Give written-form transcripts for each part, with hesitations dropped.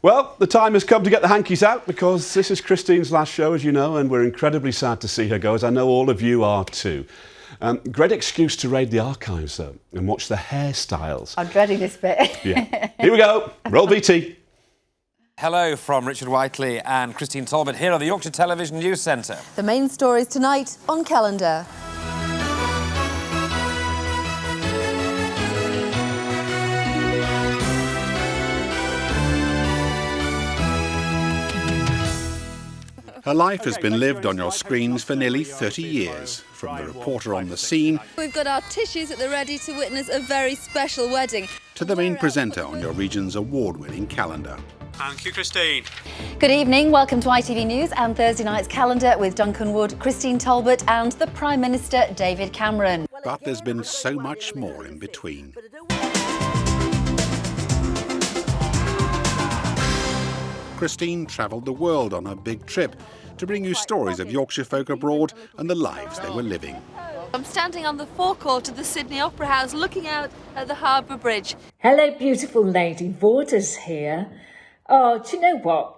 Well, the time has come to get the hankies out because this is Christine's last show, as you know, and we're incredibly sad to see her go, as I know all of you are too. Great excuse to raid the archives, though, and watch the hairstyles. I'm dreading this bit. Yeah. Here we go. Roll VT. Hello from Richard Whiteley and Christine Talbot here at the Yorkshire Television News Centre. The main stories tonight on Calendar. Her life has been lived on your screens for nearly 30 years, from the reporter on the scene We've got our tissues at the ready to witness a very special wedding. to the main presenter on your region's award-winning calendar. Thank you, Christine. Good evening, welcome to ITV News and Thursday night's Calendar with Duncan Wood, Christine Talbot and the Prime Minister David Cameron. But there's been so much more in between. Christine travelled the world on her big trip to bring you stories of Yorkshire folk abroad and the lives they were living. I'm standing on the forecourt of the Sydney Opera House looking out at the Harbour Bridge. Hello, beautiful lady. Vorda's here. Oh, do you know what?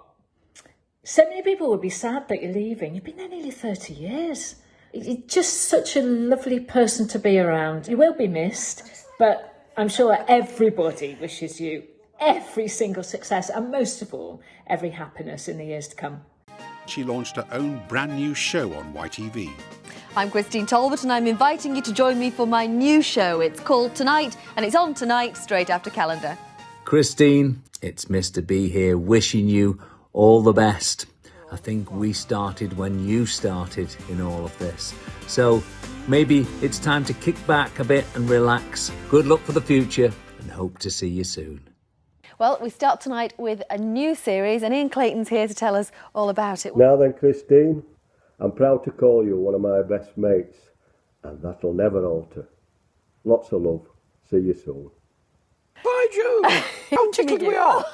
So many people would be sad that you're leaving. You've been there nearly 30 years. You're just such a lovely person to be around. You will be missed, but I'm sure everybody wishes you every single success and most of all, every happiness in the years to come. She launched her own brand new show on YTV. I'm Christine Talbot and I'm inviting you to join me for my new show. It's called Tonight and it's on tonight straight after Calendar. Christine, it's Mr. B here wishing you all the best. I think we started when you started in all of this. So maybe it's time to kick back a bit and relax. Good luck for the future and hope to see you soon. Well, we start tonight with a new series and Ian Clayton's here to tell us all about it. Now then, Christine, I'm proud to call you one of my best mates, and that'll never alter. Lots of love. See you soon. By Jove! How tickled we are!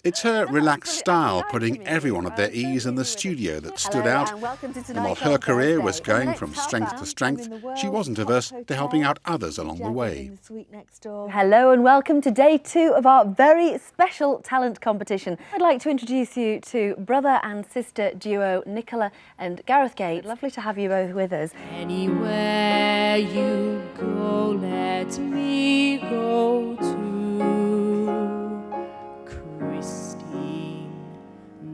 It's her relaxed style putting everyone at their ease in the studio that stood out. And while her career was going from strength to strength, she wasn't averse to helping out others along the way. Hello and welcome to day 2 of our very special talent competition. I'd like to introduce you to brother and sister duo Nicola and Gareth Gates. Lovely to have you both with us. Anywhere you go, let me go to.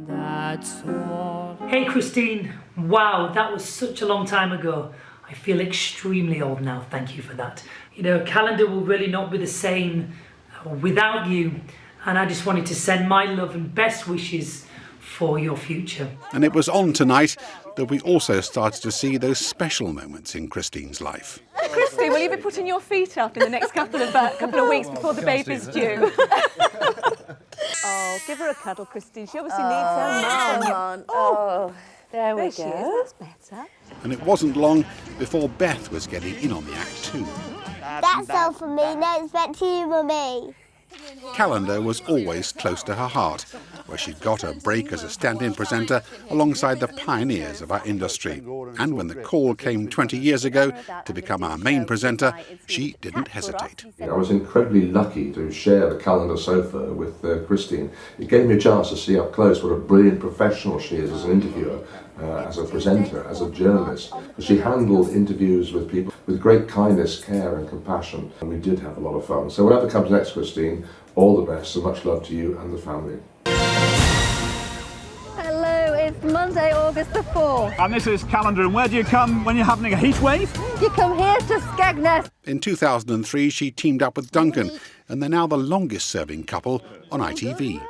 That's all. Hey, Christine. Wow, that was such a long time ago. I feel extremely old now. Thank you for that. You know, Calendar will really not be the same without you. And I just wanted to send my love and best wishes for your future. And it was on tonight that we also started to see those special moments in Christine's life. Christy, will you be putting your feet up in the next couple of weeks before the baby's due? Oh, give her a cuddle, Christine. She obviously needs her mum. Come on. Oh, there we She go. is. That's better. And it wasn't long before Beth was getting in on the act too. That's all for me. No, it's back to you, Mummy. Calendar was always close to her heart, where she'd got her break as a stand-in presenter alongside the pioneers of our industry. And when the call came 20 years ago to become our main presenter, she didn't hesitate. I was incredibly lucky to share the Calendar sofa with Christine. It gave me a chance to see up close what a brilliant professional she is as an interviewer, as a presenter, as a journalist. She handled interviews with people with great kindness, care and compassion, and we did have a lot of fun. So whatever comes next, Christine, all the best, so much love to you and the family. Hello, it's Monday, August the 4th. And this is Calendar, and where do you come when you're having a heat wave? You come here to Skegness. In 2003, she teamed up with Duncan, and they're now the longest-serving couple on ITV.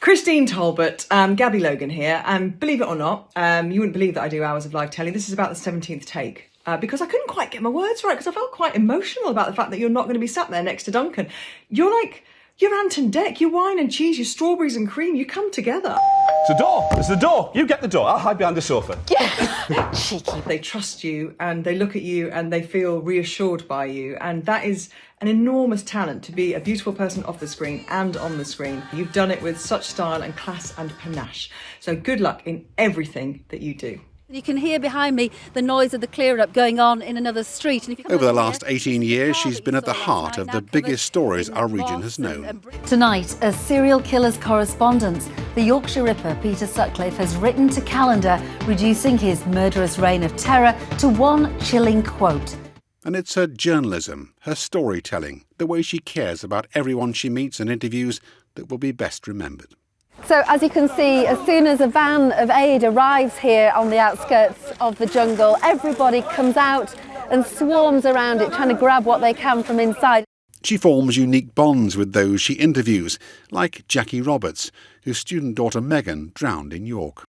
Christine Talbot, Gabby Logan here, and believe it or not, you wouldn't believe that I do hours of live telly. This is about the 17th take. Because I couldn't quite get my words right, because I felt quite emotional about the fact that you're not going to be sat there next to Duncan. You're Ant and Dec, your wine and cheese, your strawberries and cream, you come together. It's the door. It's the door. You get the door. I'll hide behind the sofa. Yeah. Cheeky. They trust you and they look at you and they feel reassured by you. And that is an enormous talent, to be a beautiful person off the screen and on the screen. You've done it with such style and class and panache. So good luck in everything that you do. You can hear behind me the noise of the clear-up going on in another street. And if you Over the last 18 years, she's been at the heart of the biggest stories our region has known. Tonight, as serial killer's correspondent, the Yorkshire Ripper Peter Sutcliffe has written to Calendar, reducing his murderous reign of terror to one chilling quote. And it's her journalism, her storytelling, the way she cares about everyone she meets and interviews that will be best remembered. So as you can see, as soon as a van of aid arrives here on the outskirts of the jungle, everybody comes out and swarms around it, trying to grab what they can from inside. She forms unique bonds with those she interviews, like Jackie Roberts, whose student daughter Megan drowned in York.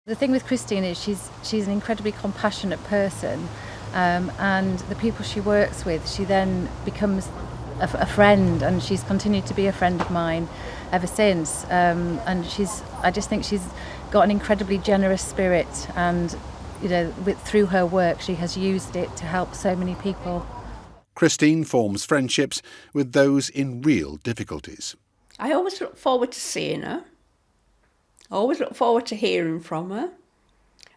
The thing with Christine is she's an incredibly compassionate person, and the people she works with, she then becomes a friend, and she's continued to be a friend of mine ever since. And I just think she's got an incredibly generous spirit, and through her work she has used it to help so many people. Christine forms friendships with those in real difficulties. I always look forward to seeing her. I always look forward to hearing from her.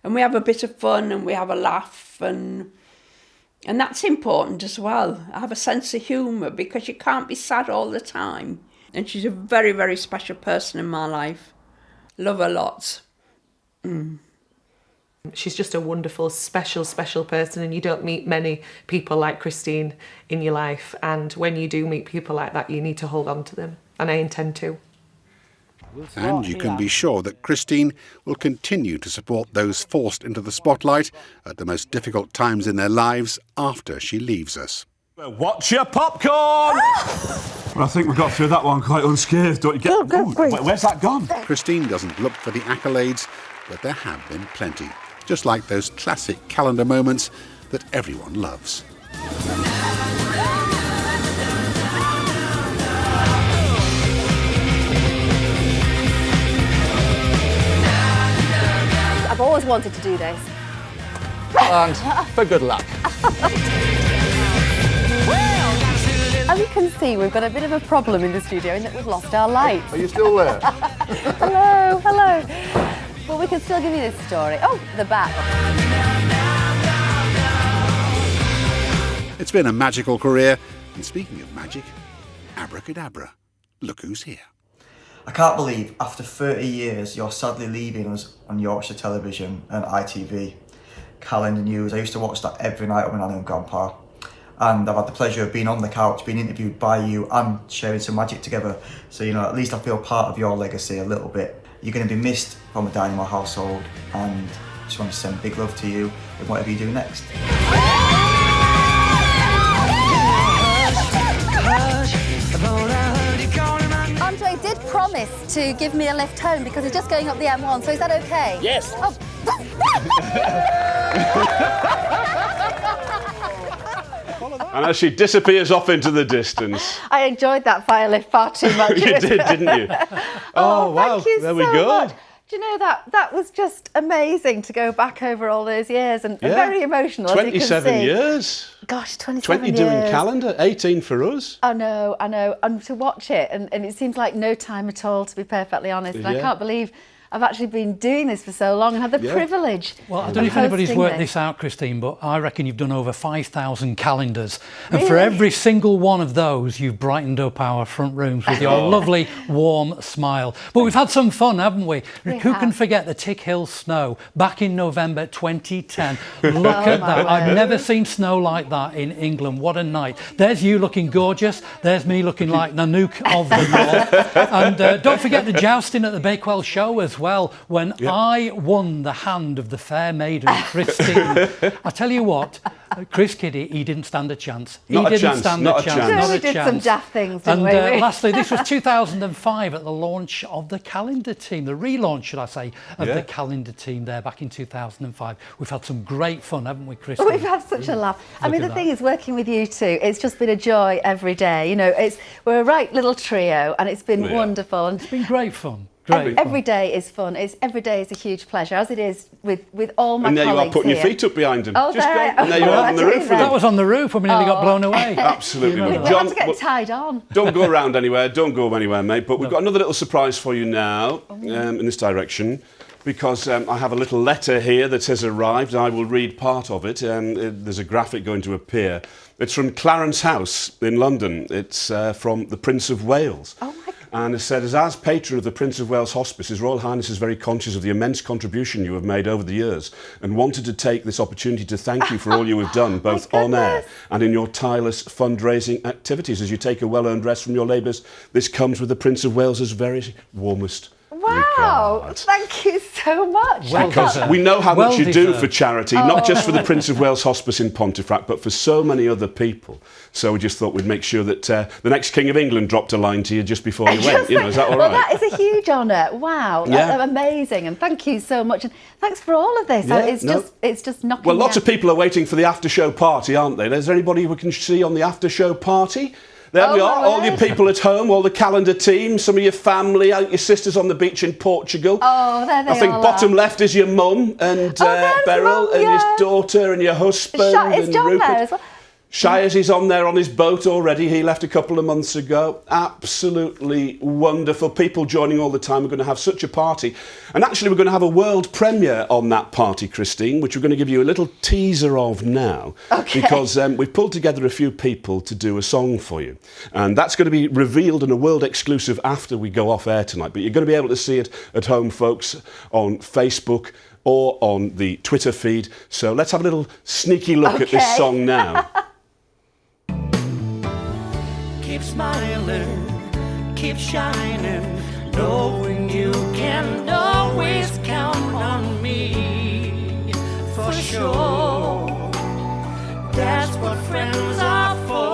And we have a bit of fun and we have a laugh, and that's important as well. I have a sense of humour, because you can't be sad all the time. And she's a very, very special person in my life. Love her lots. She's just a wonderful, special person, and you don't meet many people like Christine in your life. And when you do meet people like that, you need to hold on to them, and I intend to. And you can be sure that Christine will continue to support those forced into the spotlight at the most difficult times in their lives after she leaves us. Well, watch your popcorn! Well, I think we got through that one quite unscathed, don't you get? Where's that gone? Christine doesn't look for the accolades, but there have been plenty. Just like those classic Calendar moments that everyone loves. I've always wanted to do this. And for good luck. As you can see, we've got a bit of a problem in the studio in that we've lost our lights. Are you still there? Hello. But we can still give you this story. Oh, the back. It's been a magical career. And speaking of magic, abracadabra, look who's here. I can't believe after 30 years you're sadly leaving us on Yorkshire television and ITV. Calendar News, I used to watch that every night with my Nana and Grandpa. And I've had the pleasure of being on the couch, being interviewed by you and sharing some magic together. So, at least I feel part of your legacy a little bit. You're going to be missed from the Dynamo household, and I just want to send big love to you with whatever you do next. Andre did promise to give me a lift home because he's just going up the M1, so is that okay? Yes. Oh. And as she disappears off into the distance. I enjoyed that fire lift far too much. You did, didn't you? Oh, wow, thank you there so we go. much. Do you know that was just amazing to go back over all those years, and very emotional. 27 years. Gosh, 27 20 years. doing Calendar, 18 for us. I know. And to watch it, and it seems like no time at all, to be perfectly honest. And I can't believe I've actually been doing this for so long and had the privilege. Well, I don't know if anybody's worked this out, Christine, but I reckon you've done over 5,000 calendars. And for every single one of those, you've brightened up our front rooms with your lovely, warm smile. But we've had some fun, haven't we? Who can forget the Tick Hill snow back in November 2010? Look at that. I've never seen snow like that in England. What a night. There's you looking gorgeous. There's me looking like Nanook of the North. And don't forget the jousting at the Bakewell show as well, when I won the hand of the fair maiden Christine. I tell you what, Chris Kiddie, he didn't stand a chance. He didn't stand a chance. We did some daft things, didn't we? And lastly, this was 2005 at the launch of the Calendar team, the relaunch, should I say, of the Calendar team there back in 2005. We've had some great fun, haven't we, Christine? We've had such a laugh. I mean, the thing is, working with you two, it's just been a joy every day. You know, we're a right little trio, and it's been wonderful. And it's been great fun. Every day is fun. Every day is a huge pleasure, as it is with all my colleagues. And there you are putting your feet up behind him. Oh, Just go. And there you are on the roof. That was on the roof. I mean, nearly got blown away. Absolutely. We John, had to get tied on. Don't go around anywhere. Don't go anywhere, mate. But we've got another little surprise for you now in this direction. because I have a little letter here that has arrived. I will read part of it. There's a graphic going to appear. It's from Clarence House in London. It's from the Prince of Wales. Oh my God. And it said, as patron of the Prince of Wales Hospice, His Royal Highness is very conscious of the immense contribution you have made over the years and wanted to take this opportunity to thank you for all you have done, both on air and in your tireless fundraising activities. As you take a well-earned rest from your labours, this comes with the Prince of Wales's very warmest Wow, regards. thank you so much. Because we know how much you do for charity, not just for the Prince of Wales Hospice in Pontefract, but for so many other people. So we just thought we'd make sure that the next King of England dropped a line to you just before you went. You know, is that all right? Well, that is a huge honour. Wow, Yeah. amazing, and thank you so much, and thanks for all of this. Yeah, It's just knocking. Well, lots me of people are waiting for the after-show party, aren't they? Is there anybody we can see on the after-show party? There we are, all your people at home, all the calendar team, some of your family, your sisters on the beach in Portugal. Oh, there they I think all bottom are. left is your mum and Beryl and your daughter and your husband Is and John Rupert. there as well? Shires is on there on his boat already. He left a couple of months ago. Absolutely wonderful. People joining all the time. We're going to have such a party. And actually, we're going to have a world premiere on that party, Christine, which we're going to give you a little teaser of now. Okay. Because we've pulled together a few people to do a song for you. And that's going to be revealed in a world exclusive after we go off air tonight. But you're going to be able to see it at home, folks, on Facebook or on the Twitter feed. So let's have a little sneaky look at this song now. Keep smiling, keep shining, knowing you can always count on me. For sure, that's what friends are for.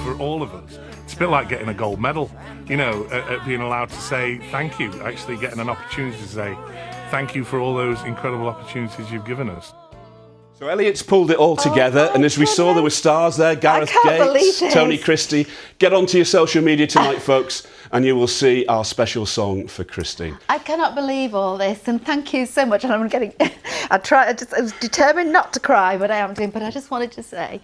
For all of us, it's a bit like getting a gold medal, you know, at being allowed to say thank you, actually getting an opportunity to say thank you for all those incredible opportunities you've given us. So Elliot's pulled it all together, and as we saw, there were stars there. Gareth Gates, Tony Christie. Get onto your social media tonight, folks, and you will see our special song for Christine. I cannot believe all this, and thank you so much. And I'm getting, I was determined not to cry, but I am doing. But I just wanted to say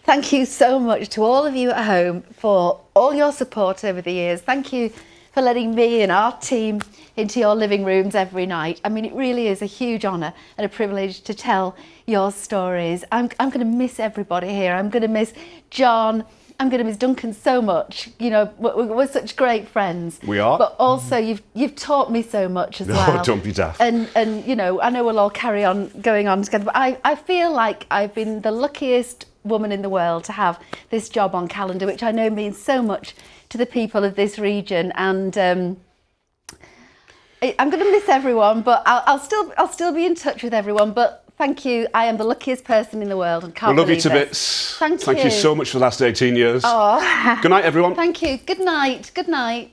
thank you so much to all of you at home for all your support over the years. Thank you for letting me and our team into your living rooms every night. I mean, it really is a huge honour and a privilege to tell your stories. I'm going to miss everybody here. I'm going to miss John. I'm going to miss Duncan so much. You know, we're such great friends. We are. But also, you've taught me so much as well. Oh, don't be daft. And you know, I know we'll all carry on going on together. But I feel like I've been the luckiest woman in the world to have this job on Calendar, which I know means so much to the people of this region. And I'm going to miss everyone, but I'll still be in touch with everyone. But thank you. I am the luckiest person in the world, and can't We love you believe to this. bits. Thank you so much for the last 18 years. Oh. Good night, everyone. Thank you. Good night. Good night.